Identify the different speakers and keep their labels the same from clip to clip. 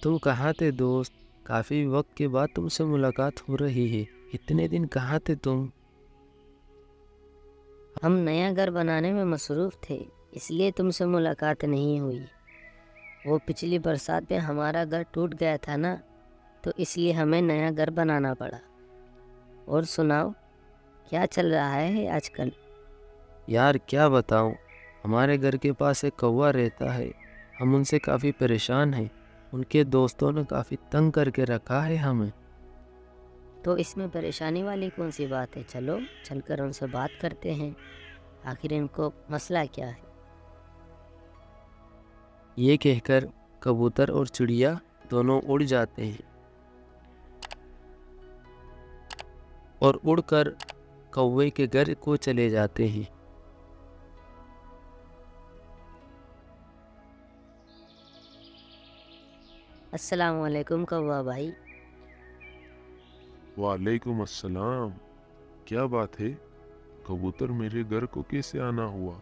Speaker 1: तुम कहाँ थे दोस्त? काफ़ी वक्त के बाद तुमसे मुलाकात हो रही है। इतने दिन कहाँ थे तुम?
Speaker 2: हम नया घर बनाने में मसरूफ़ थे, इसलिए तुमसे मुलाकात नहीं हुई। वो पिछली बरसात में हमारा घर टूट गया था ना, तो इसलिए हमें नया घर बनाना पड़ा। और सुनाओ, क्या चल रहा है आजकल?
Speaker 1: यार क्या बताऊँ, हमारे घर के पास एक कौवा रहता है। हम उनसे काफ़ी परेशान हैं। उनके दोस्तों ने काफ़ी तंग करके रखा है हमें।
Speaker 2: तो इसमें परेशानी वाली कौन सी बात है? चलो चलकर उनसे बात करते हैं, आखिर इनको मसला क्या है।
Speaker 1: ये कहकर कबूतर और चिड़िया दोनों उड़ जाते हैं और उड़कर कौवे के घर को चले जाते हैं।
Speaker 2: अस्सलाम वालेकुम कौवा भाई।
Speaker 3: वालेकुम अस्सलाम। क्या बात है? कबूतर मेरे घर को कैसे आना हुआ?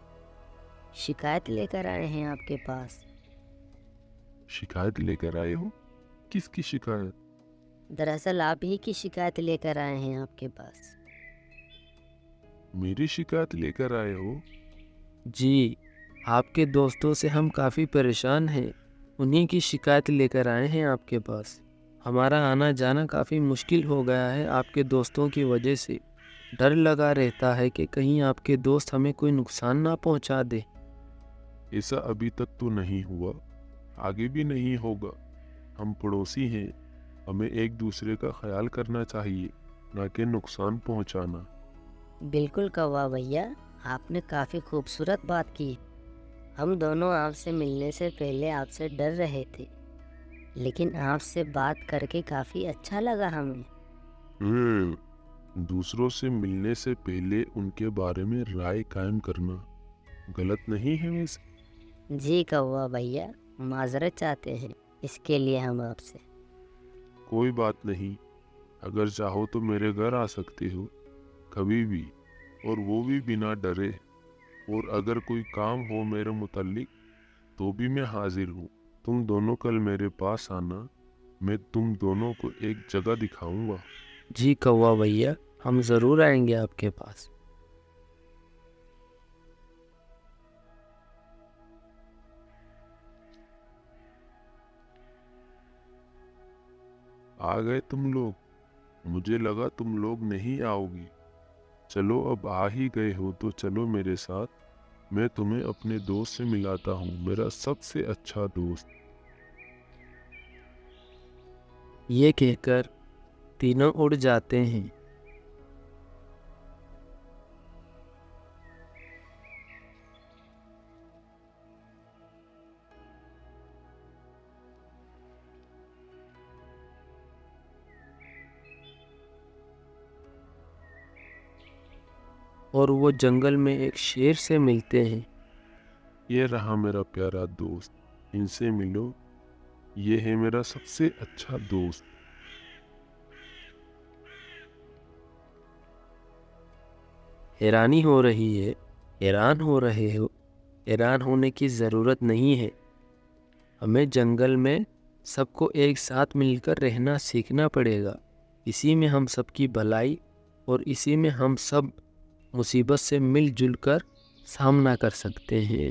Speaker 2: शिकायत लेकर आए हैं आपके पास।
Speaker 3: शिकायत लेकर आए हो? किसकी शिकायत?
Speaker 2: दरअसल आप ही की शिकायत लेकर आए हैं आपके पास।
Speaker 3: मेरी शिकायत लेकर आए हो?
Speaker 1: जी, आपके दोस्तों से हम काफ़ी परेशान हैं। उन्हीं की शिकायत लेकर आए हैं आपके पास। हमारा आना जाना काफ़ी मुश्किल हो गया है आपके दोस्तों की वजह से। डर लगा रहता है कि कहीं आपके दोस्त हमें कोई नुकसान ना पहुंचा दे।
Speaker 3: ऐसा अभी तक तो नहीं हुआ, आगे भी नहीं होगा। हम पड़ोसी हैं, हमें एक दूसरे का ख्याल करना चाहिए, ना कि नुकसान पहुंचाना।
Speaker 2: बिल्कुल कौवा भैया, आपने काफ़ी खूबसूरत बात की। हम दोनों आपसे मिलने से पहले आपसे डर रहे थे, लेकिन आपसे बात करके काफ़ी अच्छा लगा हमें।
Speaker 3: दूसरों से मिलने से पहले उनके बारे में राय कायम करना गलत नहीं है वैसे?
Speaker 2: जी कौवा भैया, माजरत चाहते हैं इसके लिए हम आपसे।
Speaker 3: कोई बात नहीं, अगर चाहो तो मेरे घर आ सकते हो कभी भी, और वो भी बिना डरे। और अगर कोई काम हो मेरे मुताल्लिक तो भी मैं हाजिर हूँ। तुम दोनों कल मेरे पास आना, मैं तुम दोनों को एक जगह दिखाऊंगा।
Speaker 1: जी कौवा भैया, हम ज़रूर आएंगे आपके पास।
Speaker 3: आ गए तुम लोग? मुझे लगा तुम लोग नहीं आओगी। चलो अब आ ही गए हो तो चलो मेरे साथ, मैं तुम्हें अपने दोस्त से मिलाता हूँ, मेरा सबसे अच्छा दोस्त।
Speaker 1: ये कहकर तीनों उड़ जाते हैं और वो जंगल में एक शेर से मिलते हैं।
Speaker 3: ये रहा मेरा प्यारा दोस्त, इनसे मिलो, ये है मेरा सबसे अच्छा दोस्त।
Speaker 1: हैरानी हो रही है, हैरान हो रहे हो। हैरान होने की ज़रूरत नहीं है। हमें जंगल में सबको एक साथ मिलकर रहना सीखना पड़ेगा। इसी में हम सबकी भलाई और इसी में हम सब मुसीबत से मिलजुल कर सामना कर सकते हैं।